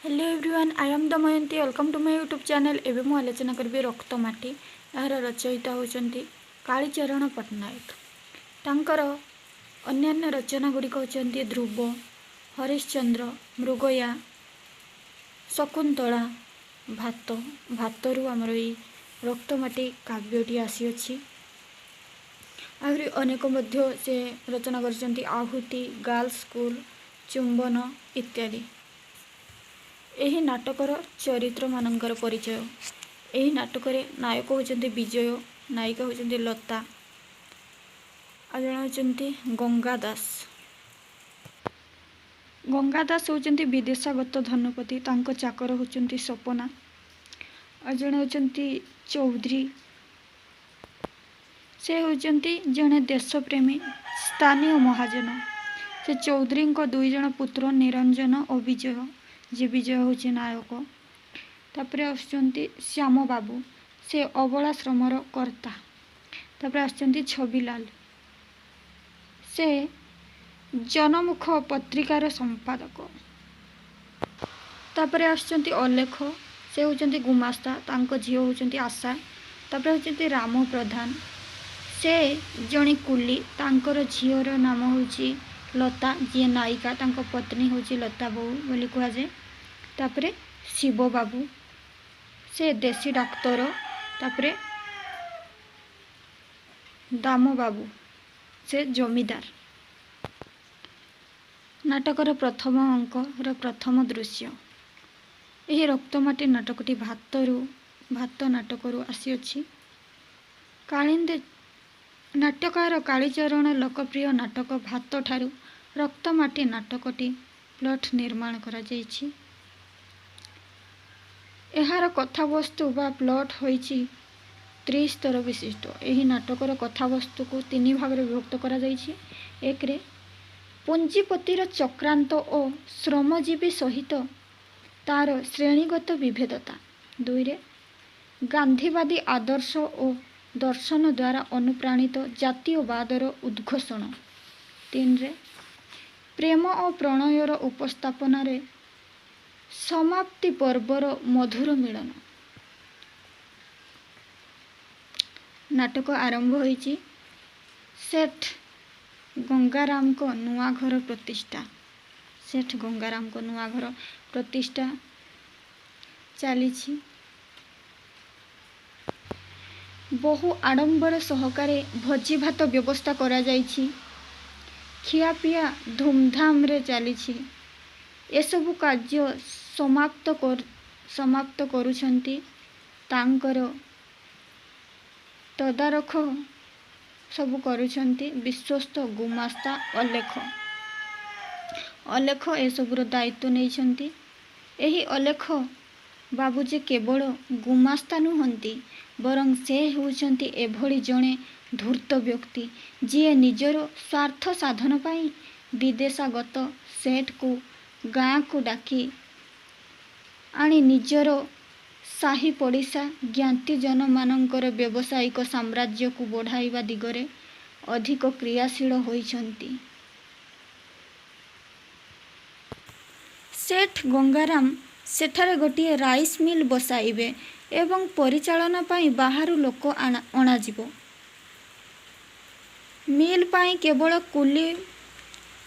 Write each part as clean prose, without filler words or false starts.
Hello everyone, I am Damayanti. Welcome to my YouTube channel. एवं मुझे आलोचना करी रक्तमाटी। यार रचयिता होती कालीचरण पट्टनायक। तांकर अन्यान्य रचना गुड़िक होती ध्रुव, हरिश्चंद्र, मृगया, शकुंतला, भात। भातरू आमर ये रक्तमाटी काव्यटी आसी आहरी अनेक मध्य से रचना कर आहुति, गर्ल्स स्कूल, चुंबन इत्यादि। यही नाटकर चरित्र मानकर परिचय। यही नाटक नायक होती विजय, नायिका होती लता, आ जन होती गंगा दास। गंगा दास होती विदेशागत धनपति, तांको चाकर होती सपना। आ जन होती चौधरी, से होती जड़े देशप्रेमी स्थानीय महाजन। से चौधरी को दुई जन पुत्र निरंजन और विजय, जे विजय होची नायक। तापर आसुचंती श्याम बाबू, से अबलाश्रमर कर्ता। तापर आसुचंती छबिलाल, से जनमुख पत्रिकार संपादक। तापर आसुचंती अलेख, से होचंती गुमास्ता, तांको झियो होचंती आशा। तापर होचंती राम प्रधान, से जणी कुली, तांकर झियोर नाम होची लता, जी नायिका, तांको पत्नी होची लता बहु बोली कह जाए। तापरे शिव बाबू, से देसी डाक्तर। तापरे दाम बाबू, से जमीदार। नाटकर प्रथम अंक प्रथम दृश्य। यही रक्तमाटी नाटकटी भात नाटकरू आसी। कालिंदी नाट्यकार कालीचरण लोकप्रिय नाटक भात ठारू रक्तमाटी नाटकटी प्लट निर्माण करा जाइछि। एहार कथावस्तु बा प्लट होइछि त्रिस्तर विशिष्ट। यही नाटकर कथावस्तु को तीन भाग में विभक्त करा जाइछि। एक रे पुंजीपतिर चक्रांत और श्रमजीवी सहित तार श्रेणीगत विभेदता। दुई रे गांधीवादी आदर्श और दर्शन द्वारा अनुप्राणित जातीयवादर उद्घोषण। तीन रे प्रेम और प्रणयर उपस्थापन रे समाप्ति पर्वर मधुर मिलन। नाटक आरंभ होइछि सेठ गंगाराम को नुआ घर प्रतिष्ठा। सेठ गंगाराम को नुआ घर प्रतिष्ठा चली। बहु आडंबर सहकारे भोजी भात व्यवस्था करा जाइछि। खियापिया धूमधाम रे चली। एसबु कार्य समाप्त करुछंती तांकर तदारख सबु करुछंती विश्वस्त गुमास्ता अलेख। अलेख एसबुर दायित्व नहीं। यही अलेख बाबू जे केवल गुमास्ता नुहंती, बरं से होउछंती एभली जणे धूर्त व्यक्ति, जी निजर स्वार्थ साधन पाई विदेशागत सेठ को गाँ को डाकी आनी निजर साही पड़िशा ज्ञाति जन मानकर व्यावसायिक साम्राज्य को बढ़ाइबा दिगरे अधिक क्रियाशील होइछंती। सेठ गंगाराम सेठारे गोटे राइस मिल बसाइबे एवं परिचालना पाई बाहरु लोक अणाजिबो। मिल पाई केवल कुली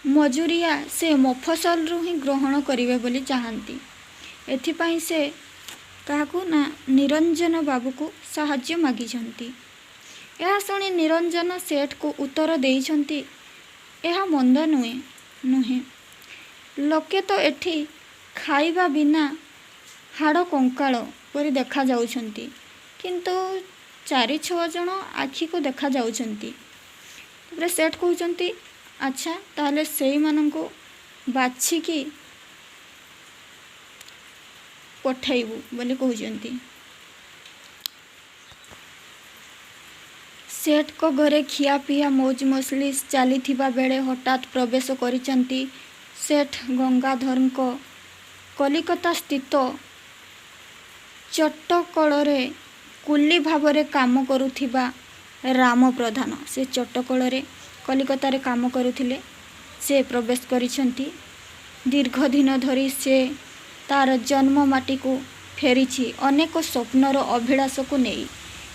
मजूरिया से मफसल रु ही ग्रहण करिवे बोली चाहंती। एथिपाई से काहाकू ना निरंजन बाबू को साहाय्य मागिछंती। यह शुणी निरंजन सेठ को उत्तर देइछंती, यह मंद नुहे। लोके तो एठी खाइबा बिना हाड़ कंकाल परि देखा जाउछंती, किंतु 4-6 जन आखि को देखा जाउछंती। तापर सेठ कहउछंती, अच्छा ताहले सेई माननको बाछिकी पठाइबु बोली कहउछंती। सेठ को घरे खिया पिया मौज मसली चली बेले हठात प्रवेश करिछंती सेठ गंगाधर को कलिकता स्थित चट्टकଳରେ कुली भावरे काम करुथिबा राम प्रधान। से चट्टकଳରେ कलिकतारे काम करुथिले। से प्रवेश करिछंती। दीर्घ दिन धरी से ତାର ଜନ୍ମ ମାଟିକୁ ଫେରିଛି ଅନେକ ସ୍ୱପ୍ନର ଅଭିଳାଷକୁ ନେଇ,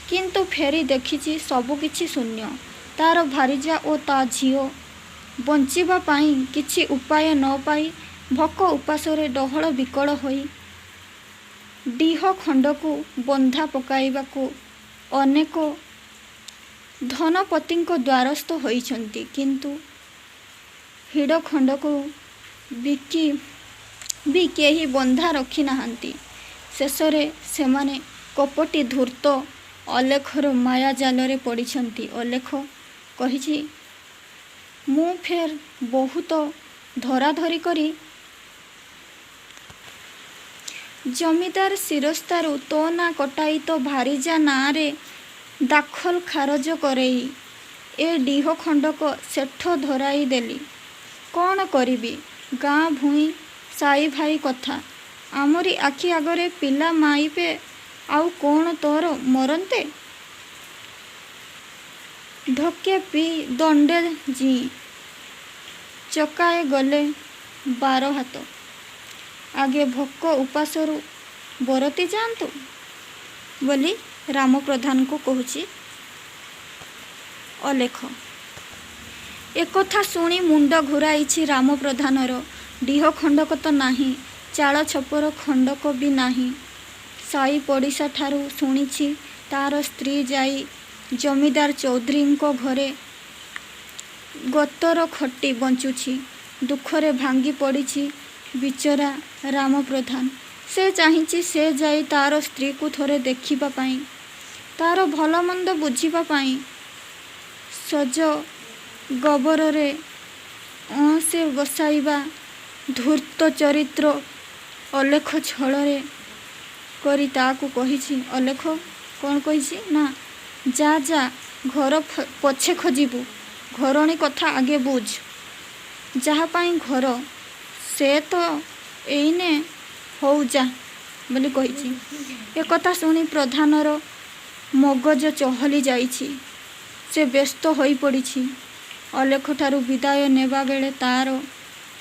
କିନ୍ତୁ ଫେରି ଦେଖିଛି ସବୁକିଛି ଶୂନ୍ୟ। ତାର ଭାରିଜା ଓ ତା ଝିଅ ବଞ୍ଚିବା ପାଇଁ କିଛି ଉପାୟ ନ ପାଇ ଭୋକ ଉପାସରେ ଡହଳ ବିକଳ ହୋଇ ଡିହ ଖଣ୍ଡକୁ ବନ୍ଧା ପକାଇବାକୁ ଅନେକ ଧନପତିଙ୍କ ଦ୍ୱାରସ୍ଥ ହୋଇଛନ୍ତି, କିନ୍ତୁ ହିଡ଼ ଖଣ୍ଡକୁ ବିକି ବି କେହି ବନ୍ଧା ରଖିନାହାନ୍ତି। ଶେଷରେ ସେମାନେ କପଟୀ ଧୂର୍ତ୍ତ ଅଲେଖର ମାୟା ଜାଲରେ ପଡ଼ିଛନ୍ତି। ଅଲେଖ କହିଛି, ମୁଁ ଫେର ବହୁତ ଧରାଧରି କରି ଜମିଦାର ଶିରସ୍ତାରୁ ତୋ ନାଁ କଟାଇ ତୋ ଭାରିଜା ନାଁରେ ଦାଖଲ ଖାରଜ କରେଇ ଏ ଡିହ ଖଣ୍ଡକ ଶେଠ ଧରାଇ ଦେଲି। କ'ଣ କରିବି? ଗାଁ ଭୂଇଁ ସାଇ ଭାଇ କଥା, ଆମରି ଆଖି ଆଗରେ ପିଲା ମାଇପେ, ଆଉ କ'ଣ ତୋର ମରନ୍ତେ? ଢୋକେ ପିଇ ଦଣ୍ଡେ ଜୀଇ, ଚକାଏ ଗଲେ 12 ହାତ। ଆଗେ ଭୋକ ଉପାସରୁ ବରତି ଯାଆନ୍ତୁ ବୋଲି ରାମପ୍ରଧାନଙ୍କୁ କହୁଛି ଅଲେଖ। ଏକଥା ଶୁଣି ମୁଣ୍ଡ ଘୂରାଇଛି ରାମପ୍ରଧାନର। ଡିହ ଖଣ୍ଡକ ତ ନାହିଁ, ଚାଳ ଛପର ଖଣ୍ଡକ ବି ନାହିଁ। ସାଇ ପଡ଼ିଶାଠାରୁ ଶୁଣିଛି ତାର ସ୍ତ୍ରୀ ଯାଇ ଜମିଦାର ଚୌଧୁରୀଙ୍କ ଘରେ ଗୋତର ଖଟି ବଞ୍ଚୁଛି। ଦୁଃଖରେ ଭାଙ୍ଗି ପଡ଼ିଛି ବିଚରା ରାମପ୍ରଧାନ। ସେ ଚାହିଁଛି ସେ ଯାଇ ତାର ସ୍ତ୍ରୀକୁ ଥରେ ଦେଖିବା ପାଇଁ, ତାର ଭଲ ମନ୍ଦ ବୁଝିବା ପାଇଁ। ସଜ ଗୋବରରେ ଅଁସେ ବସାଇବା ଧୂର୍ତ୍ତ ଚରିତ୍ର ଅଲେଖ ଛଳରେ କରି ତାକୁ କହିଛି। ଅଲେଖ କ'ଣ କହିଛି ନା, ଯା ଯା, ଘର ପଛେ ଖୋଜିବୁ, ଘରଣୀ କଥା ଆଗେ ବୁଝ। ଯାହା ପାଇଁ ଘର ସେ ତ ଏଇନେ ହଉ ଯା ବୋଲି କହିଛି। ଏକଥା ଶୁଣି ପ୍ରଧାନର ମଗଜ ଚହଲି ଯାଇଛି। ସେ ବ୍ୟସ୍ତ ହୋଇପଡ଼ିଛି। ଅଲେଖଠାରୁ ବିଦାୟ ନେବା ବେଳେ ତାର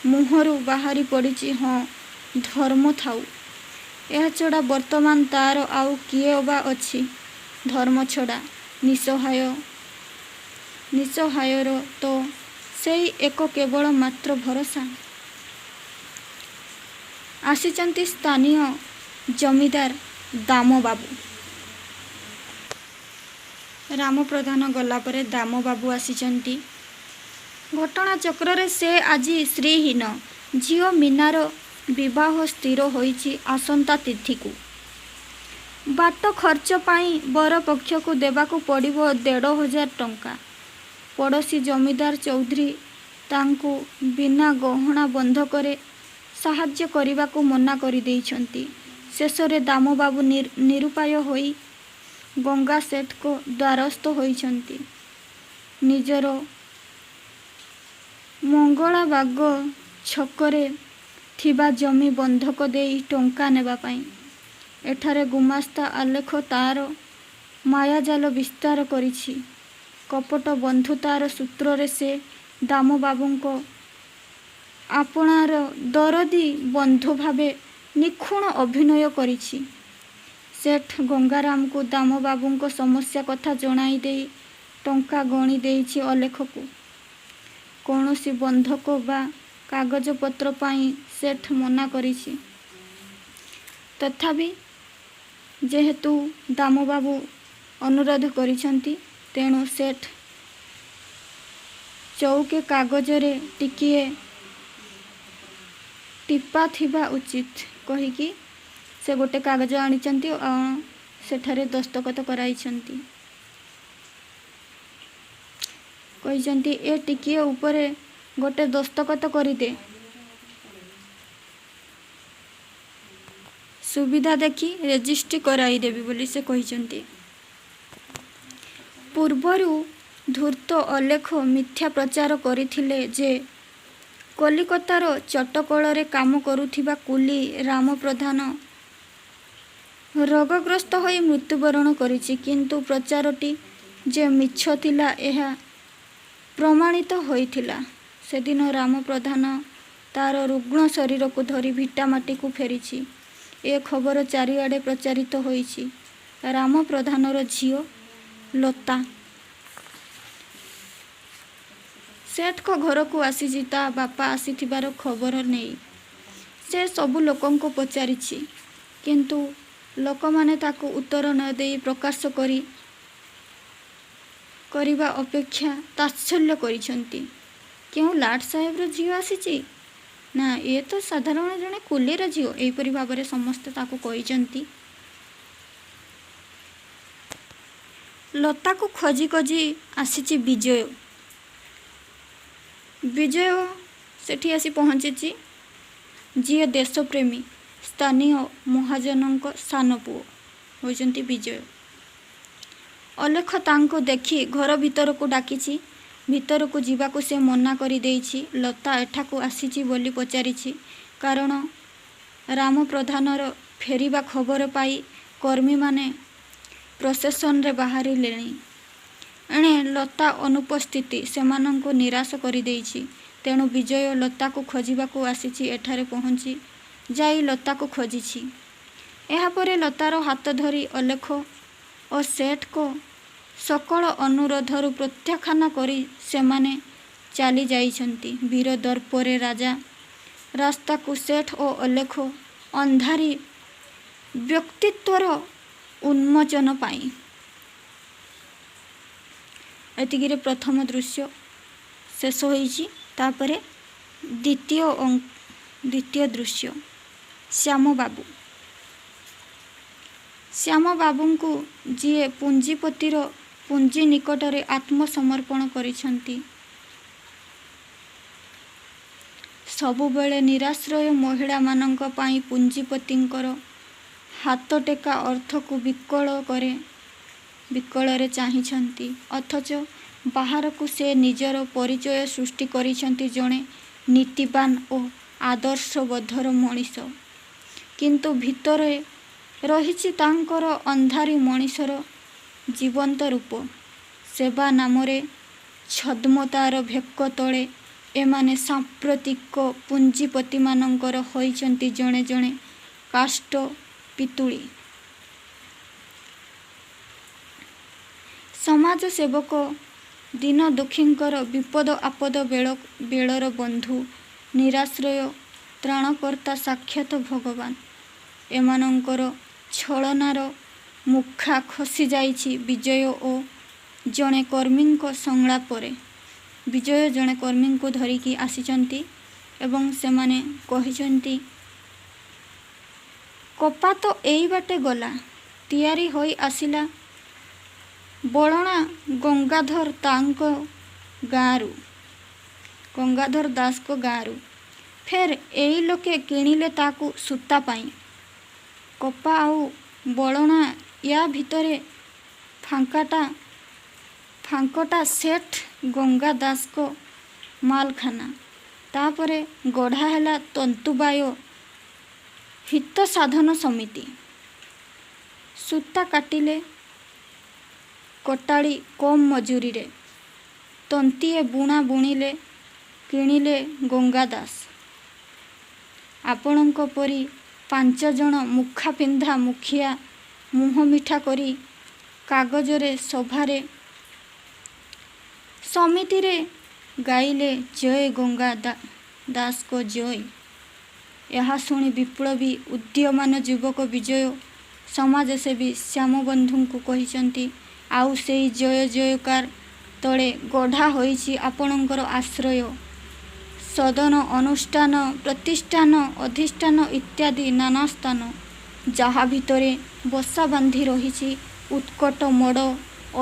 ମୁହଁରୁ ବାହାରି ପଡ଼ିଛି, ହଁ, ଧର୍ମ ଥାଉ। ଏହାଛଡ଼ା ବର୍ତ୍ତମାନ ତାର ଆଉ କିଏ ଅବା ଅଛି? ଧର୍ମ ଛଡ଼ା ନିଃସହାୟର ତ ସେଇ ଏକ କେବଳ ମାତ୍ର ଭରସା। ଆସିଛନ୍ତି ସ୍ଥାନୀୟ ଜମିଦାର ଦାମବାବୁ। ରାମପ୍ରଧାନ ଗଲାପରେ ଦାମବାବୁ ଆସିଛନ୍ତି। ଘଟଣା ଚକ୍ରରେ ସେ ଆଜି ଶ୍ରୀହୀନ। ଝିଅ ମୀନାର ବିବାହ ସ୍ଥିର ହୋଇଛି ଆସନ୍ତା ତିଥିକୁ। ବାଟ ଖର୍ଚ୍ଚ ପାଇଁ ବର ପକ୍ଷକୁ ଦେବାକୁ ପଡ଼ିବ 1,500 ଟଙ୍କା। ପଡ଼ୋଶୀ ଜମିଦାର ଚୌଧୁରୀ ତାଙ୍କୁ ବିନା ଗହଣା ବନ୍ଧକରେ ସାହାଯ୍ୟ କରିବାକୁ ମନା କରିଦେଇଛନ୍ତି। ଶେଷରେ ଦାମବାବୁ ନିରୁପାୟ ହୋଇ ଗଙ୍ଗା ସେଠଙ୍କ ଦ୍ୱାରସ୍ଥ ହୋଇଛନ୍ତି ନିଜର ମଙ୍ଗଳାବାଗ ଛକରେ ଥିବା ଜମି ବନ୍ଧକ ଦେଇ ଟଙ୍କା ନେବା ପାଇଁ। ଏଠାରେ ଗୁମାସ୍ତା ଆଲେଖ ତାର ମାୟାଜାଲ ବିସ୍ତାର କରିଛି। କପଟ ବନ୍ଧୁତାର ସୂତ୍ରରେ ସେ ଦାମବାବୁଙ୍କ ଆପଣାର ଦରଦୀ ବନ୍ଧୁ ଭାବେ ନିଖୁଣ ଅଭିନୟ କରିଛି। ସେଠ ଗଙ୍ଗାରାମଙ୍କୁ ଦାମବାବୁଙ୍କ ସମସ୍ୟା କଥା ଜଣାଇ ଦେଇ ଟଙ୍କା ଗଣି ଦେଇଛି ଅଲେଖକୁ। କୌଣସି ବନ୍ଧକ ବା କାଗଜପତ୍ର ପାଇଁ ସେଠ ମନା କରିଛି। ତଥାପି ଯେହେତୁ ଦାମବାବୁ ଅନୁରୋଧ କରିଛନ୍ତି, ତେଣୁ ସେଠ ଚୌକେ କାଗଜରେ ଟିକିଏ ଟିପା ଥିବା ଉଚିତ କହିକି ସେ ଗୋଟେ କାଗଜ ଆଣିଛନ୍ତି ଆଉ ସେଠାରେ ଦସ୍ତଖତ କରାଇଛନ୍ତି। କହିଛନ୍ତି, ଏ ଟିକିଏ ଉପରେ ଗୋଟେ ଦସ୍ତଖତ କରିଦେ। ସୁବିଧା ଦେଖି ରେଜିଷ୍ଟ୍ରି କରାଇଦେବି ବୋଲି ସେ କହିଛନ୍ତି। ପୂର୍ବରୁ ଧୂର୍ତ୍ତ ଅଲେଖ ମିଥ୍ୟା ପ୍ରଚାର କରିଥିଲେ ଯେ କଲିକତାର ଚଟକଳରେ କାମ କରୁଥିବା କୁଲି ରାମପ୍ରଧାନ ରୋଗଗ୍ରସ୍ତ ହୋଇ ମୃତ୍ୟୁବରଣ କରିଛି। କିନ୍ତୁ ପ୍ରଚାରଟି ଯେ ମିଛ ଥିଲା ଏହା ପ୍ରମାଣିତ ହୋଇଥିଲା। ସେଦିନ ରାମପ୍ରଧାନ ତାର ରୁଗ୍ଣ ଶରୀରକୁ ଧରି ଭିଟାମାଟିକୁ ଫେରିଛି। ଏ ଖବର ଚାରିଆଡ଼େ ପ୍ରଚାରିତ ହୋଇଛି। ରାମ ପ୍ରଧାନର ଝିଅ ଲତା ସେଠଙ୍କ ଘରକୁ ଆସିଛି ତା ବାପା ଆସିଥିବାର ଖବର ନେଇ। ସେ ସବୁ ଲୋକଙ୍କୁ ପଚାରିଛି, କିନ୍ତୁ ଲୋକମାନେ ତାକୁ ଉତ୍ତର ନ ଦେଇ ପ୍ରକାଶ କରିବା ଅପେକ୍ଷା ତାତ୍ସଲ୍ୟ କରିଛନ୍ତି। କେଉଁ ଲାଟ ସାହେବର ଝିଅ ଆସିଛି? ନା, ଏ ତ ସାଧାରଣ ଜଣେ କୁଲିର ଝିଅ। ଏହିପରି ଭାବରେ ସମସ୍ତେ ତାକୁ କହିଛନ୍ତି। ଲତାକୁ ଖୋଜି ଖୋଜି ଆସିଛି ବିଜୟ। ବିଜୟ ସେଠି ଆସି ପହଞ୍ଚିଛି, ଯିଏ ଦେଶପ୍ରେମୀ ସ୍ଥାନୀୟ ମହାଜନଙ୍କ ସାନ ପୁଅ ହେଉଛନ୍ତି ବିଜୟ। ଅଲେଖ ତାଙ୍କୁ ଦେଖି ଘର ଭିତରକୁ ଡାକିଛି। ଭିତରକୁ ଯିବାକୁ ସେ ମନା କରିଦେଇଛି। ଲତା ଏଠାକୁ ଆସିଛି ବୋଲି ପଚାରିଛି, କାରଣ ରାମ ପ୍ରଧାନର ଫେରିବା ଖବର ପାଇ କର୍ମୀମାନେ ପ୍ରସେସନରେ ବାହାରିଲେଣି। ଏଣେ ଲତା ଅନୁପସ୍ଥିତି ସେମାନଙ୍କୁ ନିରାଶ କରିଦେଇଛି। ତେଣୁ ବିଜୟ ଲତାକୁ ଖୋଜିବାକୁ ଆସିଛି। ଏଠାରେ ପହଞ୍ଚି ଯାଇ ଲତାକୁ ଖୋଜିଛି। ଏହାପରେ ଲତାର ହାତ ଧରି ଅଲେଖ ଓ ସେଠଙ୍କ ସକଳ ଅନୁରୋଧରୁ ପ୍ରତ୍ୟାଖ୍ୟାନ କରି ସେମାନେ ଚାଲି ଯାଇଛନ୍ତି ବୀର ଦର୍ପରେ ରାଜା ରାସ୍ତାକୁ। ସେଠ ଓ ଅଲେଖ ଅନ୍ଧାରୀ ବ୍ୟକ୍ତିତ୍ୱର ଉନ୍ମୋଚନ ପାଇଁ। ଏତିକିରେ ପ୍ରଥମ ଦୃଶ୍ୟ ଶେଷ ହୋଇଛି। ତାପରେ ଦ୍ୱିତୀୟ ଦୃଶ୍ୟ ଶ୍ୟାମବାବୁ। ଶ୍ୟାମବାବୁଙ୍କୁ ଯିଏ ପୁଞ୍ଜିପତିର ପୁଞ୍ଜି ନିକଟରେ ଆତ୍ମସମର୍ପଣ କରିଛନ୍ତି। ସବୁବେଳେ ନିରାଶ୍ରୟ ମହିଳାମାନଙ୍କ ପାଇଁ ପୁଞ୍ଜିପତିଙ୍କର ହାତଟେକା ଅର୍ଥକୁ ବିକଳରେ ଚାହିଁଛନ୍ତି। ଅଥଚ ବାହାରକୁ ସେ ନିଜର ପରିଚୟ ସୃଷ୍ଟି କରିଛନ୍ତି ଜଣେ ନୀତିବାନ ଓ ଆଦର୍ଶବୋଧର ମଣିଷ। କିନ୍ତୁ ଭିତରେ ରହିଛି ତାଙ୍କର ଅନ୍ଧାରୀ ମଣିଷର ଜୀବନ୍ତ ରୂପ। ସେବା ନାମରେ ଛଦ୍ମତାର ଭେକ ତଳେ ଏମାନେ ସାମ୍ପ୍ରତିକ ପୁଞ୍ଜିପତିମାନଙ୍କର ହୋଇଛନ୍ତି ଜଣେ ଜଣେ କାଷ୍ଠ ପିତୁଳି। ସମାଜ ସେବକ, ଦୀନ ଦୁଃଖୀଙ୍କର ବିପଦ ଆପଦ ବେଳର ବନ୍ଧୁ, ନିରାଶ୍ରୟ ତ୍ରାଣକର୍ତ୍ତା ସାକ୍ଷାତ ଭଗବାନ। ଏମାନଙ୍କର ଛଳନାର ମୁଖା ଖସିଯାଇଛି ବିଜୟ ଓ ଜଣେ କର୍ମୀଙ୍କ ସଂଳାପରେ। ବିଜୟ ଜଣେ କର୍ମୀଙ୍କୁ ଧରିକି ଆସିଛନ୍ତି ଏବଂ ସେମାନେ କହିଛନ୍ତି, କପା ତ ଏଇ ବାଟେ ଗଲା, ତିଆରି ହୋଇ ଆସିଲା ବଳଣା ଗଙ୍ଗାଧର ଦାସଙ୍କ ଗାଁରୁ। ଫେର ଏଇ ଲୋକେ କିଣିଲେ ତାକୁ ସୂତା ପାଇଁ। କପା ଆଉ ବଳଣା, ୟା ଭିତରେ ଫାଙ୍କଟା ସେଠ ଗଙ୍ଗା ଦାସଙ୍କ ମାଲଖାନା। ତାପରେ ଗଢ଼ା ହେଲା ତନ୍ତୁବାୟ ହିତ ସାଧନ ସମିତି। ସୂତା କାଟିଲେ କଟାଳି କମ୍ ମଜୁରିରେ, ତନ୍ତିଏ ବୁଣା ବୁଣିଲେ କିଣିଲେ ଗଙ୍ଗା ଦାସ। ଆପଣଙ୍କ ପରି 5 ଜଣ ମୁଖାପିନ୍ଧା ମୁଖିଆ ମୁହଁ ମିଠା କରି କାଗଜରେ ସଭାରେ ସମିତିରେ ଗାଇଲେ ଜୟ ଗଙ୍ଗା ଦାସଙ୍କ ଜୟ। ଏହା ଶୁଣି ବିପ୍ଳବୀ ଉଦୀୟମାନ ଯୁବକ ବିଜୟ ସମାଜସେବୀ ଶ୍ୟାମବନ୍ଧୁଙ୍କୁ କହିଛନ୍ତି, ଆଉ ସେଇ ଜୟ ଜୟକାର ତଳେ ଗଢ଼ା ହୋଇଛି ଆପଣଙ୍କର ଆଶ୍ରୟ, ସଦନ, ଅନୁଷ୍ଠାନ, ପ୍ରତିଷ୍ଠାନ, ଅଧିଷ୍ଠାନ ଇତ୍ୟାଦି ନାନା ସ୍ଥାନ, ଯାହା ଭିତରେ ବସା ବାନ୍ଧି ରହିଛି ଉତ୍କଟ ମୋଡ଼,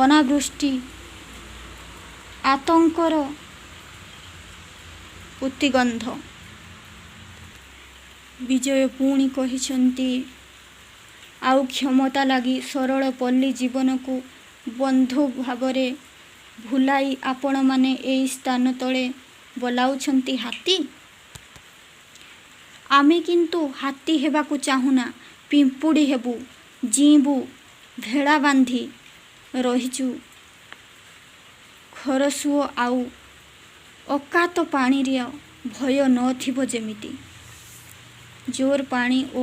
ଅନାବୃଷ୍ଟି, ଆତଙ୍କର ପୂତିଗନ୍ଧ। ବିଜୟ ପୁଣି କହିଛନ୍ତି, ଆଉ କ୍ଷମତା ଲାଗି ସରଳ ପଲ୍ଲୀ ଜୀବନକୁ ବନ୍ଧୁ ଭାବରେ ଭୁଲାଇ ଆପଣମାନେ ଏଇ ସ୍ଥାନ ତଳେ ବୋଲାଉଛନ୍ତି ହାତୀ। ଆମେ କିନ୍ତୁ ହାତୀ ହେବାକୁ ଚାହୁଁନା, ପିମ୍ପୁଡ଼ି ହେବୁ, ଜୀଇଁବୁ, ଭେଳା ବାନ୍ଧି ରହିଛୁ ଖରସୁଅ ଆଉ ଅକାତ ପାଣିର ଭୟ ନଥିବ ଯେମିତି। ଜୋର ପାଣି ଓ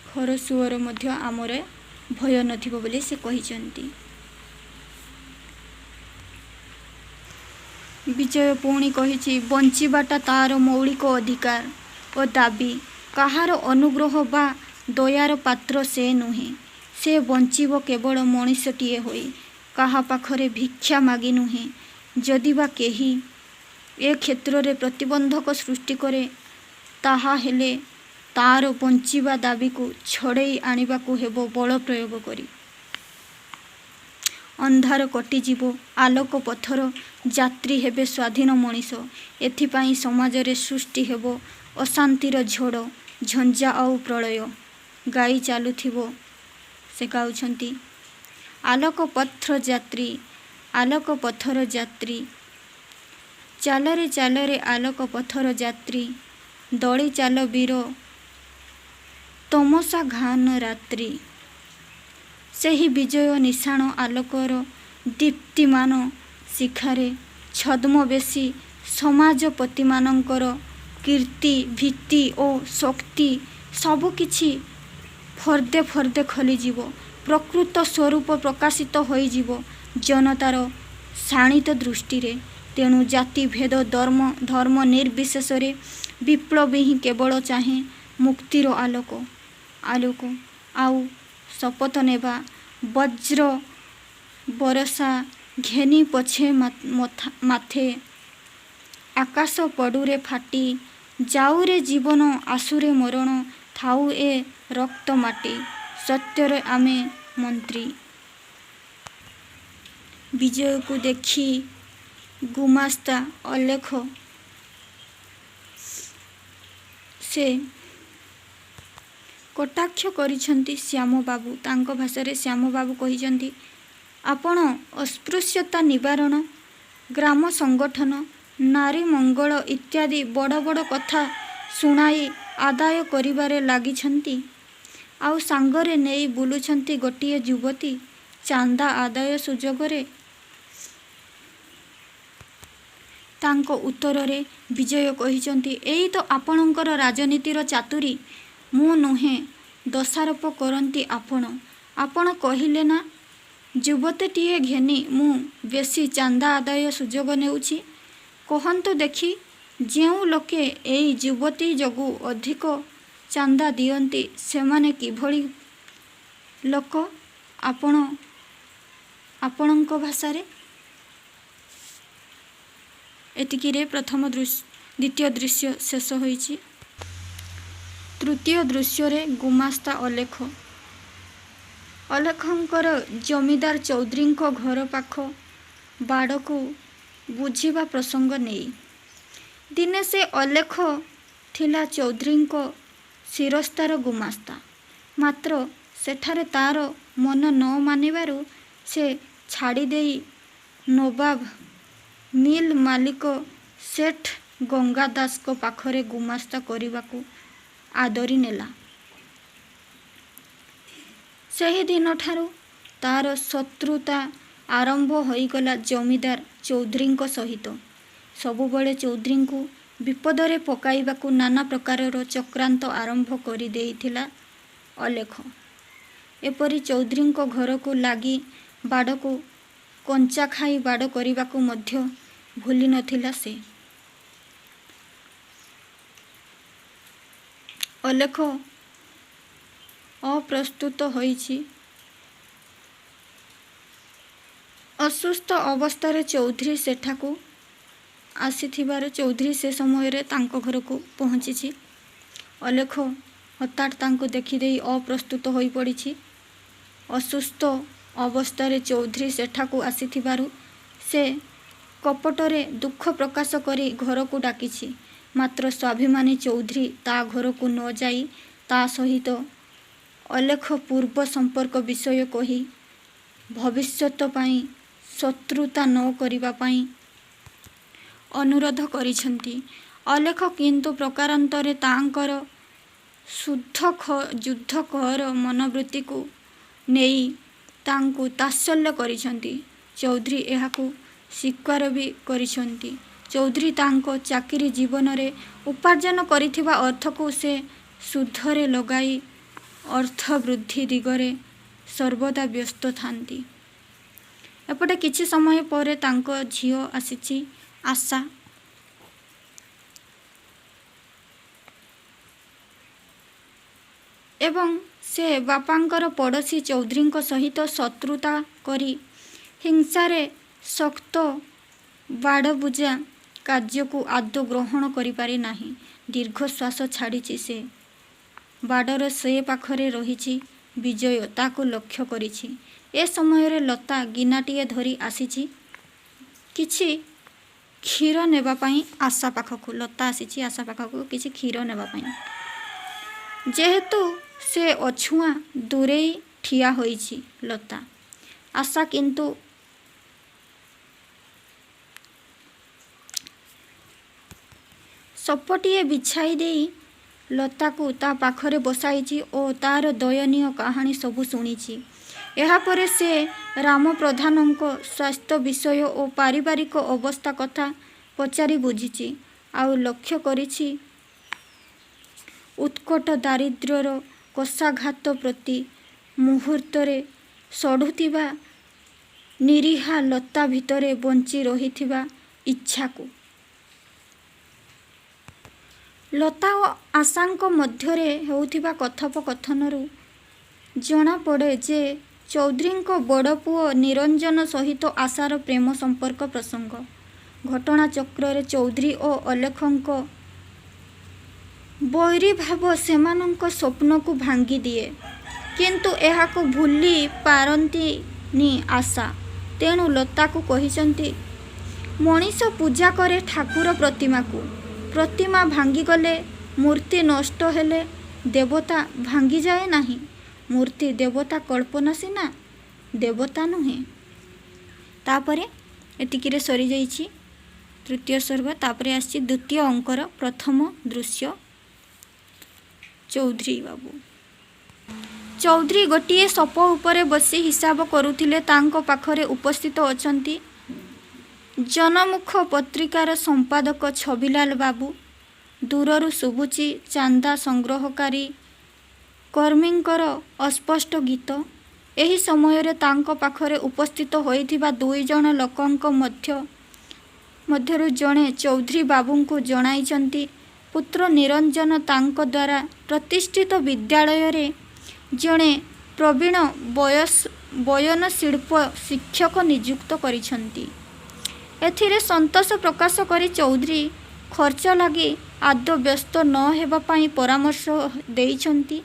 ଖରସୁଅର ମଧ୍ୟ ଆମର ଭୟ ନଥିବ ବୋଲି ସେ କହିଛନ୍ତି। ବିଜୟ ପୁଣି କହିଛି, ବଞ୍ଚିବାଟା ତାର ମୌଳିକ ଅଧିକାର ଓ ଦାବି। କାହାର ଅନୁଗ୍ରହ ବା ଦୟାର ପାତ୍ର ସେ ନୁହେଁ। ସେ ବଞ୍ଚିବ କେବଳ ମଣିଷଟିଏ ହୋଇ, କାହା ପାଖରେ ଭିକ୍ଷା ମାଗି ନୁହେଁ। ଯଦି ବା କେହି ଏ କ୍ଷେତ୍ରରେ ପ୍ରତିବନ୍ଧକ ସୃଷ୍ଟି କରେ, ତାହା ହେଲେ ତାର ବଞ୍ଚିବା ଦାବିକୁ ଛଡ଼େଇ ଆଣିବାକୁ ହେବ ବଳ ପ୍ରୟୋଗ କରି। ଅନ୍ଧାର କଟିଯିବ, ଆଲୋକ ପଥର ଯାତ୍ରୀ ହେବେ ସ୍ୱାଧୀନ ମଣିଷ। ଏଥିପାଇଁ ସମାଜରେ ସୃଷ୍ଟି ହେବ ଅଶାନ୍ତିର ଝଡ଼, ଝଞ୍ଜା ଆଉ ପ୍ରଳୟ। ଗାଇ ଚାଲୁଥିବ, ସେ ଗାଉଛନ୍ତି, ଆଲୋକ ପଥର ଯାତ୍ରୀ, ଆଲୋକ ପଥର ଯାତ୍ରୀ, ଚାଲରେ ଚାଲରେ ଆଲୋକ ପଥର ଯାତ୍ରୀ, ଦଳି ଚାଲ ବୀର ତମସା ଘାନ ରାତ୍ରି। ସେହି ବିଜୟ ନିଶାଣ ଆଲୋକର ଦୀପ୍ତିମାନ ଶିଖାରେ ଛଦ୍ମବେଶୀ ସମାଜପତିମାନଙ୍କର କୀର୍ତ୍ତି, ଭୀତି ଓ ଶକ୍ତି ସବୁକିଛି ଫର୍ଦ୍ଦେ ଫର୍ଦ୍ଦେ ଖୋଲିଯିବ। ପ୍ରକୃତ ସ୍ୱରୂପ ପ୍ରକାଶିତ ହୋଇଯିବ ଜନତାର ଶାଣିତ ଦୃଷ୍ଟିରେ। ତେଣୁ ଜାତି ଭେଦ ଧର୍ମ ନିର୍ବିଶେଷରେ ବିପ୍ଳବୀ ହିଁ କେବଳ ଚାହେଁ ମୁକ୍ତିର ଆଲୋକ। ଆଉ ଶପଥ ନେବା, ବଜ୍ର ବରଷା ଘେନି ପଛେ ମାଥେ, ଆକାଶ ପଡ଼ୁରେ ଫାଟି, ଯାଉରେ ଜୀବନ ଆସୁରେ ମରଣ, ଥାଉ ଏ ରକ୍ତ ମାଟି, ସତ୍ୟରେ ଆମେ ମନ୍ତ୍ରୀ। ବିଜୟକୁ ଦେଖି ଗୁମାସ୍ତା ଅଲେଖ ସେ କଟାକ୍ଷ କରିଛନ୍ତି ଶ୍ୟାମବାବୁ। ତାଙ୍କ ଭାଷାରେ ଶ୍ୟାମବାବୁ କହିଛନ୍ତି, ଆପଣ ଅସ୍ପୃଶ୍ୟତା ନିବାରଣ, ଗ୍ରାମ ସଂଗଠନ, ନାରୀ ମଙ୍ଗଳ ଇତ୍ୟାଦି ବଡ଼ ବଡ଼ କଥା ଶୁଣାଇ ଆଦାୟ କରିବାରେ ଲାଗିଛନ୍ତି, ଆଉ ସାଙ୍ଗରେ ନେଇ ବୁଲୁଛନ୍ତି ଗୋଟିଏ ଯୁବତୀ ଚାନ୍ଦା ଆଦାୟ ସୁଯୋଗରେ। ତାଙ୍କ ଉତ୍ତରରେ ବିଜୟ କହିଛନ୍ତି, ଏଇ ତ ଆପଣଙ୍କର ରାଜନୀତିର ଚାତୁରୀ। ମୁଁ ନୁହେଁ, ଦୋଷାରୋପ କରନ୍ତି ଆପଣ। ଆପଣ କହିଲେ ନା, ଯୁବତୀଟିଏ ଘେନି ମୁଁ ବେଶି ଚାନ୍ଦା ଆଦାୟ ସୁଯୋଗ ନେଉଛି। କହନ୍ତୁ ଦେଖି, ଯେଉଁ ଲୋକେ ଏଇ ଯୁବତୀ ଯୋଗୁଁ ଅଧିକ ଚାନ୍ଦା ଦିଅନ୍ତି, ସେମାନେ କିଭଳି ଲୋକ ଆପଣଙ୍କ ଭାଷାରେ? ଏତିକିରେ ଦ୍ୱିତୀୟ ଦୃଶ୍ୟ ଶେଷ ହୋଇଛି। ତୃତୀୟ ଦୃଶ୍ୟରେ ଗୁମାସ୍ତା ଅଲେଖଙ୍କର ଜମିଦାର ଚୌଧୁରୀଙ୍କ ଘର ପାଖ ବାଡ଼କୁ ବୁଝିବା ପ୍ରସଙ୍ଗ ନେଇ। ଦିନେ ସେ ଅଲେଖ ଥିଲା ଚୌଧୁରୀଙ୍କ ଶିରସ୍ତାର ଗୁମାସ୍ତା। ମାତ୍ର ସେଠାରେ ତାର ମନ ନ ମାନିବାରୁ ସେ ଛାଡ଼ିଦେଇ ନବାବ ମିଲ୍ ମାଲିକ ସେଠ ଗଙ୍ଗା ଦାସଙ୍କ ପାଖରେ ଗୁମାସ୍ତା କରିବାକୁ ଆଦରି ନେଲା। ସେହିଦିନଠାରୁ ତାର ଶତ୍ରୁତା ଆରମ୍ଭ ହୋଇଗଲା ଜମିଦାର ଚୌଧୁରୀଙ୍କ ସହିତ। ସବୁବେଳେ ଚୌଧୁରୀଙ୍କୁ ବିପଦରେ ପକାଇବାକୁ ନାନା ପ୍ରକାରର ଚକ୍ରାନ୍ତ ଆରମ୍ଭ କରିଦେଇଥିଲା ଅଲେଖ। ଏପରି ଚୌଧୁରୀଙ୍କ ଘରକୁ ଲାଗି ବାଡ଼କୁ କଞ୍ଚାଖାଇ ବାଡ଼ କରିବାକୁ ମଧ୍ୟ ଭୁଲି ନଥିଲା ସେ। ଅଲେଖ ଅପ୍ରସ୍ତୁତ ହୋଇଛି। ଅସୁସ୍ଥ ଅବସ୍ଥାରେ ଚୌଧୁରୀ ସେଠାକୁ ଆସିଥିବାରୁ ଚୌଧୁରୀ ସେ ସମୟରେ ତାଙ୍କ ଘରକୁ ପହଞ୍ଚିଛି। ଅଲେଖ ହଠାତ୍ ତାଙ୍କୁ ଦେଖିଦେଇ ଅପ୍ରସ୍ତୁତ ହୋଇପଡ଼ିଛି। ଅସୁସ୍ଥ ଅବସ୍ଥାରେ ଚୌଧୁରୀ ସେଠାକୁ ଆସିଥିବାରୁ ସେ କପଟରେ ଦୁଃଖ ପ୍ରକାଶ କରି ଘରକୁ ଡାକିଛି। ମାତ୍ର ସ୍ୱାଭିମାନୀ ଚୌଧୁରୀ ତା ଘରକୁ ନ ଯାଇ ତା ସହିତ ଅଲେଖ ପୂର୍ବ ସମ୍ପର୍କ ବିଷୟ କହି ଭବିଷ୍ୟତ ପାଇଁ ଶତ୍ରୁତା ନ କରିବା ପାଇଁ ଅନୁରୋଧ କରିଛନ୍ତି। ଅଲେଖ କିନ୍ତୁ ପ୍ରକାରାନ୍ତରେ ତାଙ୍କର ଯୁଦ୍ଧଖୋର ମନୋବୃତ୍ତିକୁ ନେଇ ତାଙ୍କୁ ତାତ୍ସଲ୍ୟ କରିଛନ୍ତି। ଚୌଧୁରୀ ଏହାକୁ ସ୍ୱୀକାର ବି କରିଛନ୍ତି। ଚୌଧୁରୀ ତାଙ୍କ ଚାକିରି ଜୀବନରେ ଉପାର୍ଜନ କରିଥିବା ଅର୍ଥକୁ ସେ ସୁଧରେ ଲଗାଇ ଅର୍ଥ ବୃଦ୍ଧି ଦିଗରେ ସର୍ବଦା ବ୍ୟସ୍ତ ଥାନ୍ତି। ଏପଟେ କିଛି ସମୟ ପରେ ତାଙ୍କ ଝିଅ ଆସିଛି ଆଶା। ଏବଂ ସେ ବାପାଙ୍କର ପଡ଼ୋଶୀ ଚୌଧୁରୀଙ୍କ ସହିତ ଶତ୍ରୁତା କରି ହିଂସାରେ ଶକ୍ତ ବାଡ଼ବୁଜା କାର୍ଯ୍ୟକୁ ଆଦୌ ଗ୍ରହଣ କରିପାରି ନାହିଁ। ଦୀର୍ଘଶ୍ୱାସ ଛାଡ଼ିଛି ସେ। ବାଡ଼ର ସେ ପାଖରେ ରହିଛି ବିଜୟ ତାକୁ ଲକ୍ଷ୍ୟ କରିଛି। ଏ ସମୟରେ ଲତା ଗିନାଟିଏ ଧରି ଆସିଛି କିଛି କ୍ଷୀର ନେବା ପାଇଁ ଆଶା ପାଖକୁ। ଲତା ଆସିଛି ଆଶା ପାଖକୁ କିଛି କ୍ଷୀର ନେବା ପାଇଁ। ଯେହେତୁ ସେ ଅଛୁଆଁ ଦୂରେଇ ଠିଆ ହୋଇଛି ଲତା। ଆଶା କିନ୍ତୁ ସପଟିଏ ବିଛାଇ ଦେଇ ଲତାକୁ ତା ପାଖରେ ବସାଇଛି ଓ ତାର ଦୟନୀୟ କାହାଣୀ ସବୁ ଶୁଣିଛି। ଏହାପରେ ସେ ରାମ ପ୍ରଧାନଙ୍କ ସ୍ୱାସ୍ଥ୍ୟ ବିଷୟ ଓ ପାରିବାରିକ ଅବସ୍ଥା କଥା ପଚାରି ବୁଝିଛି। ଆଉ ଲକ୍ଷ୍ୟ କରିଛି ଉତ୍କଟ ଦାରିଦ୍ର୍ୟର କଷାଘାତ ପ୍ରତି ମୁହୂର୍ତ୍ତରେ ସଢ଼ୁଥିବା ନିରୀହା ଲତା ଭିତରେ ବଞ୍ଚି ରହିଥିବା ଇଚ୍ଛାକୁ। ଲତା ଓ ଆଶାଙ୍କ ମଧ୍ୟରେ ହେଉଥିବା କଥୋପକଥନରୁ ଜଣାପଡ଼େ ଯେ ଚୌଧୁରୀଙ୍କ ବଡ଼ ପୁଅ ନିରଞ୍ଜନ ସହିତ ଆଶାର ପ୍ରେମ ସମ୍ପର୍କ ପ୍ରସଙ୍ଗ। ଘଟଣାଚକ୍ରରେ ଚୌଧୁରୀ ଓ ଅଲେଖଙ୍କ ବୈରୀଭାବ ସେମାନଙ୍କ ସ୍ୱପ୍ନକୁ ଭାଙ୍ଗିଦିଏ। କିନ୍ତୁ ଏହାକୁ ଭୁଲି ପାରନ୍ତିନି ଆଶା। ତେଣୁ ଲତାକୁ କହିଛନ୍ତି, ମଣିଷ ପୂଜା କରେ ଠାକୁର ପ୍ରତିମାକୁ। ପ୍ରତିମା ଭାଙ୍ଗିଗଲେ, ମୂର୍ତ୍ତି ନଷ୍ଟ ହେଲେ ଦେବତା ଭାଙ୍ଗିଯାଏ ନାହିଁ। ମୂର୍ତ୍ତି ଦେବତା କଳ୍ପନା ସିନା, ଦେବତା ନୁହେଁ। ତାପରେ ଏତିକିରେ ସରିଯାଇଛି ତୃତୀୟ ସର୍ଗ। ତାପରେ ଆସିଛି ଦ୍ୱିତୀୟ ଅଙ୍କର ପ୍ରଥମ ଦୃଶ୍ୟ। ଚୌଧୁରୀ ବାବୁ। ଚୌଧୁରୀ ଗୋଟିଏ ସପ ଉପରେ ବସି ହିସାବ କରୁଥିଲେ। ତାଙ୍କ ପାଖରେ ଉପସ୍ଥିତ ଅଛନ୍ତି ଜନମୁଖ ପତ୍ରିକାର ସମ୍ପାଦକ ଛବିଲାଲ ବାବୁ। ଦୂରରୁ ଶୁଭୁଛି ଚାନ୍ଦା ସଂଗ୍ରହକାରୀ କର୍ମୀଙ୍କର ଅସ୍ପଷ୍ଟ ଗୀତ। ଏହି ସମୟରେ ତାଙ୍କ ପାଖରେ ଉପସ୍ଥିତ ହୋଇଥିବା 2 ଜଣ ଲୋକଙ୍କ ମଧ୍ୟରୁ ଜଣେ ଚୌଧୁରୀ ବାବୁଙ୍କୁ ଜଣାଇଛନ୍ତି ପୁତ୍ର ନିରଞ୍ଜନ ତାଙ୍କ ଦ୍ୱାରା ପ୍ରତିଷ୍ଠିତ ବିଦ୍ୟାଳୟରେ ଜଣେ ପ୍ରବୀଣ ବୟନଶିଳ୍ପ ଶିକ୍ଷକ ନିଯୁକ୍ତ କରିଛନ୍ତି। ଏଥିରେ ସନ୍ତୋଷ ପ୍ରକାଶ କରି ଚୌଧୁରୀ ଖର୍ଚ୍ଚ ଲାଗି ଆଦୌ ବ୍ୟସ୍ତ ନ ହେବା ପାଇଁ ପରାମର୍ଶ ଦେଇଛନ୍ତି।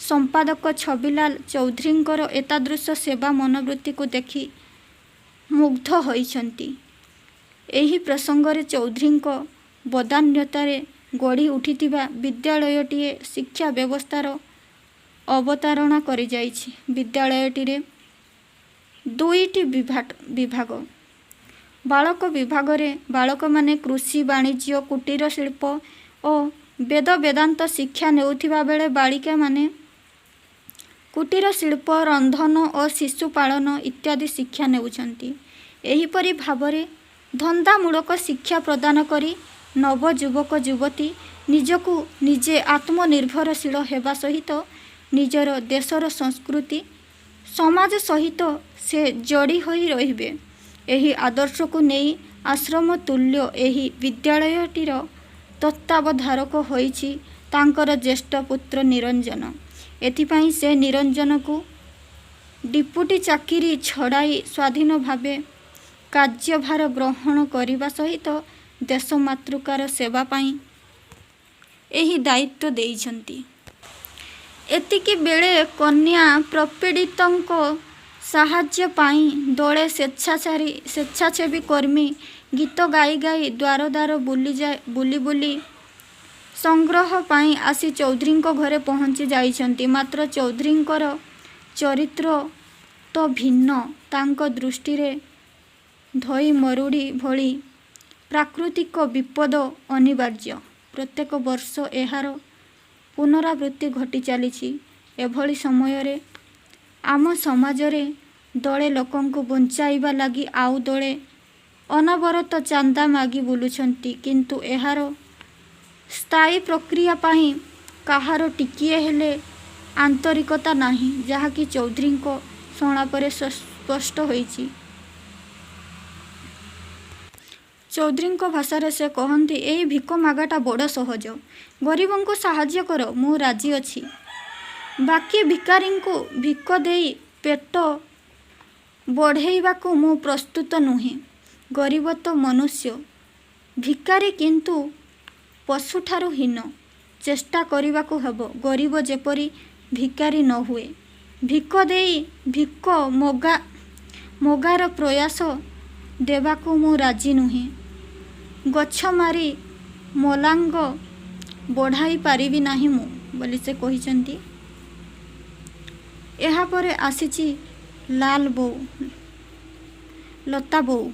ସମ୍ପାଦକ ଛବିଲାଲ ଚୌଧୁରୀଙ୍କର ଏତାଦୃଶ ସେବା ମନୋବୃତ୍ତିକୁ ଦେଖି ମୁଗ୍ଧ ହୋଇଛନ୍ତି। ଏହି ପ୍ରସଙ୍ଗରେ ଚୌଧୁରୀଙ୍କ ବଦାନ୍ୟତାରେ ଗଢ଼ି ଉଠିଥିବା ବିଦ୍ୟାଳୟଟିଏ ଶିକ୍ଷା ବ୍ୟବସ୍ଥାର ଅବତାରଣା କରିଯାଇଛି। ବିଦ୍ୟାଳୟଟିରେ 2ଟି ବିଭାଗ। ବାଳକ ବିଭାଗରେ ବାଳକମାନେ କୃଷି, ବାଣିଜ୍ୟ, କୁଟୀର ଶିଳ୍ପ ଓ ବେଦ ବେଦାନ୍ତ ଶିକ୍ଷା ନେଉଥିବା ବେଳେ ବାଳିକାମାନେ କୁଟୀର ଶିଳ୍ପ, ରନ୍ଧନ ଓ ଶିଶୁ ପାଳନ ଇତ୍ୟାଦି ଶିକ୍ଷା ନେଉଛନ୍ତି। ଏହିପରି ଭାବରେ ଧନ୍ଦାମୂଳକ ଶିକ୍ଷା ପ୍ରଦାନ କରି ନବଯୁବକ ଯୁବତୀ ନିଜକୁ ନିଜେ ଆତ୍ମନିର୍ଭରଶୀଳ ହେବା ସହିତ ନିଜର ଦେଶର ସଂସ୍କୃତି ସମାଜ ସହିତ ସେ ଯୋଡ଼ି ହୋଇ ରହିବେ। ଏହି ଆଦର୍ଶକୁ ନେଇ ଆଶ୍ରମ ତୁଲ୍ୟ ଏହି ବିଦ୍ୟାଳୟଟିର ତତ୍ତ୍ୱାବଧାରକ ହୋଇଛି ତାଙ୍କର ଜ୍ୟେଷ୍ଠ ପୁତ୍ର ନିରଞ୍ଜନ। ଏଥିପାଇଁ ସେ ନିରଞ୍ଜନକୁ ଡିପୁଟି ଚାକିରି ଛଡ଼ାଇ ସ୍ୱାଧୀନ ଭାବେ କାର୍ଯ୍ୟଭାର ଗ୍ରହଣ କରିବା ସହିତ ଦେଶ ମାତୃକାର ସେବା ପାଇଁ ଏହି ଦାୟିତ୍ୱ ଦେଇଛନ୍ତି। ଏତିକି ବେଳେ କନ୍ୟା ପ୍ରପୀଡ଼ିତଙ୍କ ସାହାଯ୍ୟ ପାଇଁ ଦଳେ ସ୍ୱେଚ୍ଛାସେବୀ କର୍ମୀ ଗୀତ ଗାଇ ଗାଇ ଦ୍ୱାର ଦ୍ୱାର ବୁଲି ବୁଲି ସଂଗ୍ରହ ପାଇଁ ଆସି ଚୌଧୁରୀଙ୍କ ଘରେ ପହଞ୍ଚି ଯାଇଛନ୍ତି। ମାତ୍ର ଚୌଧୁରୀଙ୍କର ଚରିତ୍ର ତ ଭିନ୍ନ। ତାଙ୍କ ଦୃଷ୍ଟିରେ ଧଇ ମରୁଡ଼ି ଭଳି ପ୍ରାକୃତିକ ବିପଦ ଅନିବାର୍ଯ୍ୟ। ପ୍ରତ୍ୟେକ ବର୍ଷ ଏହାର ପୁନରାବୃତ୍ତି ଘଟି ଚାଲିଛି। ଏଭଳି ସମୟରେ ଆମ ସମାଜରେ ଦଳେ ଲୋକଙ୍କୁ ବଞ୍ଚାଇବା ଲାଗି ଆଉ ଦଳେ ଅନବରତ ଚାନ୍ଦା ମାଗି ବୁଲୁଛନ୍ତି, କିନ୍ତୁ ଏହାର ସ୍ଥାୟୀ ପ୍ରକ୍ରିୟା ପାଇଁ କାହାର ଟିକିଏ ହେଲେ ଆନ୍ତରିକତା ନାହିଁ, ଯାହାକି ଚୌଧୁରୀଙ୍କ ସଂଳାପରେ ସ୍ପଷ୍ଟ ହୋଇଛି। ଚୌଧୁରୀଙ୍କ ଭାଷାରେ ସେ କହନ୍ତି, ଏଇ ଭିକ ମାଗାଟା ବଡ଼ ସହଜ। ଗରିବଙ୍କୁ ସାହାଯ୍ୟ କର, ମୁଁ ରାଜି ଅଛି। ବାକି ଭିକାରୀଙ୍କୁ ଭିକ ଦେଇ ପେଟ ବଢ଼େଇବାକୁ ମୁଁ ପ୍ରସ୍ତୁତ ନୁହେଁ। ଗରିବ ତ ମନୁଷ୍ୟ, ଭିକାରୀ କିନ୍ତୁ ପଶୁଠାରୁ ହୀନ। ଚେଷ୍ଟା କରିବାକୁ ହେବ ଗରିବ ଯେପରି ଭିକାରୀ ନ ହୁଏ। ଭିକ ଦେଇ ଭିକ ମଗାର ପ୍ରୟାସ ଦେବାକୁ ମୁଁ ରାଜି ନୁହେଁ। ଗଛ ମାରି ମଲାଙ୍ଗ ବଢ଼ାଇ ପାରିବି ନାହିଁ ମୁଁ ବୋଲି ସେ କହିଛନ୍ତି। ଏହାପରେ ଆସିଛି ଲତା ବୋଉ।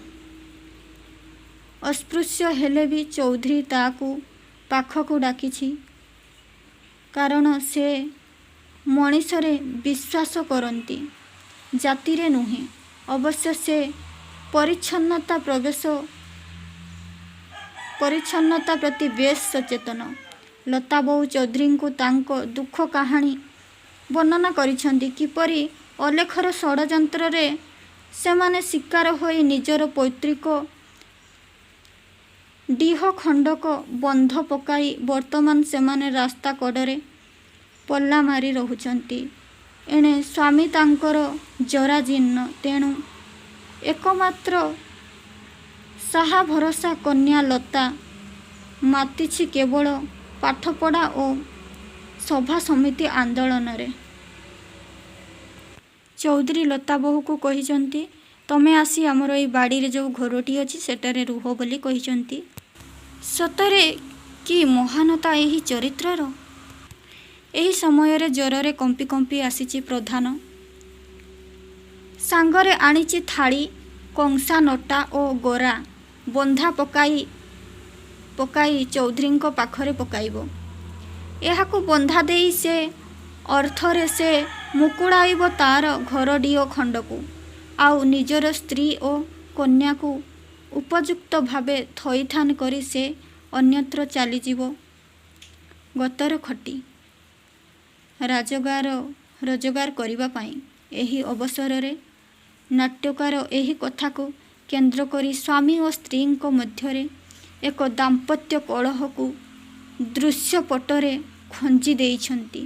ଅସ୍ପୃଶ୍ୟ ହେଲେ ବି ଚୌଧୁରୀ ତାକୁ ପାଖକୁ ଡାକିଛି, କାରଣ ସେ ମଣିଷରେ ବିଶ୍ୱାସ କରନ୍ତି, ଜାତିରେ ନୁହେଁ। ଅବଶ୍ୟ ସେ ପରିଚ୍ଛନ୍ନତା ପ୍ରତି ବେଶ୍ ସଚେତନ। ଲତା ବୋଉ ଚୌଧୁରୀଙ୍କୁ ତାଙ୍କ ଦୁଃଖ କାହାଣୀ ବର୍ଣ୍ଣନା କରିଛନ୍ତି। କିପରି ଅଲେଖର ଷଡ଼ଯନ୍ତ୍ରରେ ସେମାନେ ଶିକାର ହୋଇ ନିଜର ପୈତୃକ ଡିହ ଖଣ୍ଡକ ବନ୍ଧ ପକାଇ ବର୍ତ୍ତମାନ ସେମାନେ ରାସ୍ତା କଡ଼ରେ ପଲ୍ଲା ମାରି ରହୁଛନ୍ତି। ଏଣେ ସ୍ୱାମୀ ତାଙ୍କର ଜରାଜୀର୍ଣ୍ଣ, ତେଣୁ ଏକମାତ୍ର ସାହା ଭରସା କନ୍ୟା ଲତା ମାତିଛି କେବଳ ପାଠପଢ଼ା ଓ ସଭା ସମିତି ଆନ୍ଦୋଳନରେ। ଚୌଧୁରୀ ଲତା ବୋହୂକୁ କହିଛନ୍ତି, ତମେ ଆସି ଆମର ଏଇ ବାଡ଼ିରେ ଯେଉଁ ଘରଟି ଅଛି ସେଠାରେ ରୁହ ବୋଲି କହିଛନ୍ତି। ସତରେ କି ମହାନତା ଏହି ଚରିତ୍ରର! ଏହି ସମୟରେ ଜ୍ୱରରେ କମ୍ପି କମ୍ପି ଆସିଛି ପ୍ରଧାନ। ସାଙ୍ଗରେ ଆଣିଛି ଥାଳି, କଂସା, ନୋଟା ଓ ଗରା ବନ୍ଧା ପକାଇ ଚୌଧୁରୀଙ୍କ ପାଖରେ ପକାଇବ। ଏହାକୁ ବନ୍ଧା ଦେଇ ସେ ଅର୍ଥରେ ସେ ମୁକୁଳାଇବ ତାର ଘରଡିହ ଖଣ୍ଡକୁ, ଆଉ ନିଜର ସ୍ତ୍ରୀ ଓ କନ୍ୟାକୁ ଉପଯୁକ୍ତ ଭାବେ ଥଇଥାନ କରି ସେ ଅନ୍ୟତ୍ର ଚାଲିଯିବ ଗତର ଖଟି ରୋଜଗାର କରିବା ପାଇଁ। ଏହି ଅବସରରେ ନାଟ୍ୟକାର ଏହି କଥାକୁ କେନ୍ଦ୍ର କରି ସ୍ୱାମୀ ଓ ସ୍ତ୍ରୀଙ୍କ ମଧ୍ୟରେ ଏକ ଦାମ୍ପତ୍ୟ କଳହକୁ ଦୃଶ୍ୟପଟରେ ଖଞ୍ଜି ଦେଇଛନ୍ତି।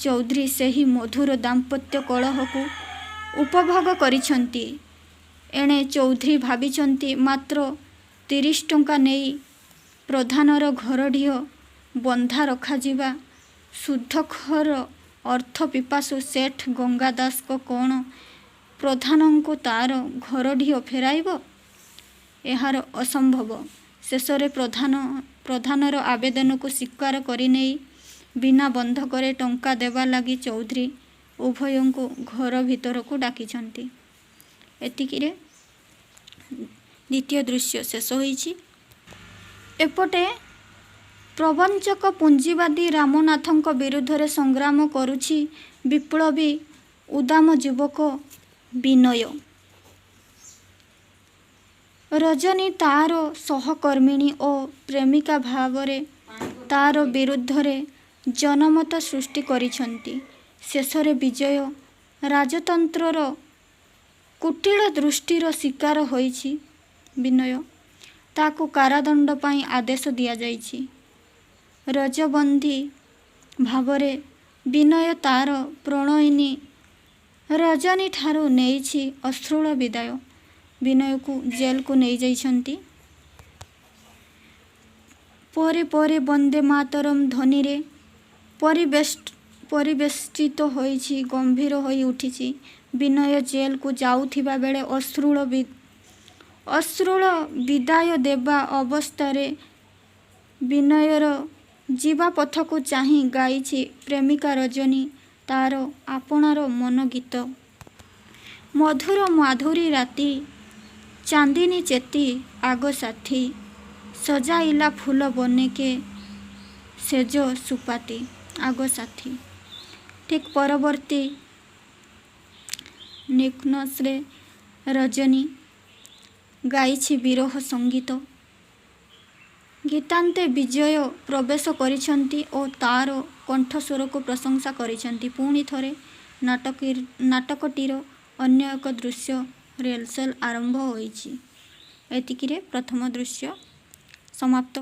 ଚୌଧୁରୀ ସେହି ମଧୁର ଦାମ୍ପତ୍ୟ କଳହକୁ ଉପଭୋଗ କରିଛନ୍ତି। ଏଣେ ଚୌଧୁରୀ ଭାବିଛନ୍ତି ମାତ୍ର 30 ଟଙ୍କା ନେଇ ପ୍ରଧାନର ଘରଡିହ ବନ୍ଧା ରଖାଯିବା। ସୁଧଖୋର ଅର୍ଥପିପାସୁ ସେଠ ଗଙ୍ଗା ଦାସ କ'ଣ ପ୍ରଧାନଙ୍କୁ ତାର ଘରଡିହ ଫେରାଇବ? ଏହାର ଅସମ୍ଭବ। ଶେଷରେ ପ୍ରଧାନର ଆବେଦନକୁ ସ୍ୱୀକାର କରିନେଇ ବିନା ବନ୍ଧକରେ ଟଙ୍କା ଦେବା ଲାଗି ଚୌଧୁରୀ ଉଭୟଙ୍କୁ ଘର ଭିତରକୁ ଡାକିଛନ୍ତି। ଏତିକିରେ ଦ୍ୱିତୀୟ ଦୃଶ୍ୟ ଶେଷ ହୋଇଛି। ଏପଟେ ପ୍ରବଞ୍ଚକ ପୁଞ୍ଜିବାଦୀ ରାମନାଥଙ୍କ ବିରୁଦ୍ଧରେ ସଂଗ୍ରାମ କରୁଛି ବିପ୍ଳବୀ ଉଦ୍ଦାମ ଯୁବକ ବିନୟ। ରଜନୀ ତାର ସହକର୍ମିଣୀ ଓ ପ୍ରେମିକା ଭାବରେ ତାର ବିରୁଦ୍ଧରେ ଜନମତ ସୃଷ୍ଟି କରିଛନ୍ତି। ଶେଷରେ ବିଜୟ ରାଜତନ୍ତ୍ରର କୁଟିଳ ଦୃଷ୍ଟିର ଶିକାର ହୋଇଛି ବିନୟ। ତାକୁ କାରାଦଣ୍ଡ ପାଇଁ ଆଦେଶ ଦିଆଯାଇଛି। ରଜବନ୍ଦୀ ଭାବରେ ବିନୟ ତାର ପ୍ରଣୟିନୀ ରଜନୀଠାରୁ ନେଇଛି ଅଶ୍ରୁଳ ବିଦାୟ। ବିନୟକୁ ଜେଲକୁ ନେଇଯାଇଛନ୍ତି। ପରେ ପରେ ବନ୍ଦେ ମାତରମ୍ ଧ୍ୱନିରେ ପରିବେଷ୍ଟିତ ହୋଇଛି, ଗମ୍ଭୀର ହୋଇ ଉଠିଛି। ବିନୟ ଜେଲକୁ ଯାଉଥିବା ବେଳେ ଅଶ୍ରୁଳ ବିଦାୟ ଦେବା ଅବସ୍ଥାରେ ବିନୟର ଯିବା ପଥକୁ ଚାହିଁ ଗାଇଛି ପ୍ରେମିକା ରଜନୀ ତାର ଆପଣାର ମନ ଗୀତ। ମଧୁର ମାଧୁରୀ ରାତି ଚାନ୍ଦିନୀ ଚେତି ଆଗ ସାଥୀ, ସଜାଇଲା ଫୁଲ ବନେକେ ସେଜ ସୁପାତି ଆଗ ସାଥୀ। ଠିକ୍ ପରବର୍ତ୍ତୀ ନିକ୍ନେମ୍ସରେ ରଜନୀ ଗାଇଛି ବିରହ ସଙ୍ଗୀତ। ଗୀତାନ୍ତେ ବିଜୟ ପ୍ରବେଶ କରିଛନ୍ତି ଓ ତାର କଣ୍ଠସ୍ୱରକୁ ପ୍ରଶଂସା କରିଛନ୍ତି। ପୁଣି ଥରେ ନାଟକଟିର ଅନ୍ୟ ଏକ ଦୃଶ୍ୟ ରିହର୍ସାଲ ଆରମ୍ଭ ହୋଇଛି। ଏତିକିରେ ପ୍ରଥମ ଦୃଶ୍ୟ ସମାପ୍ତ।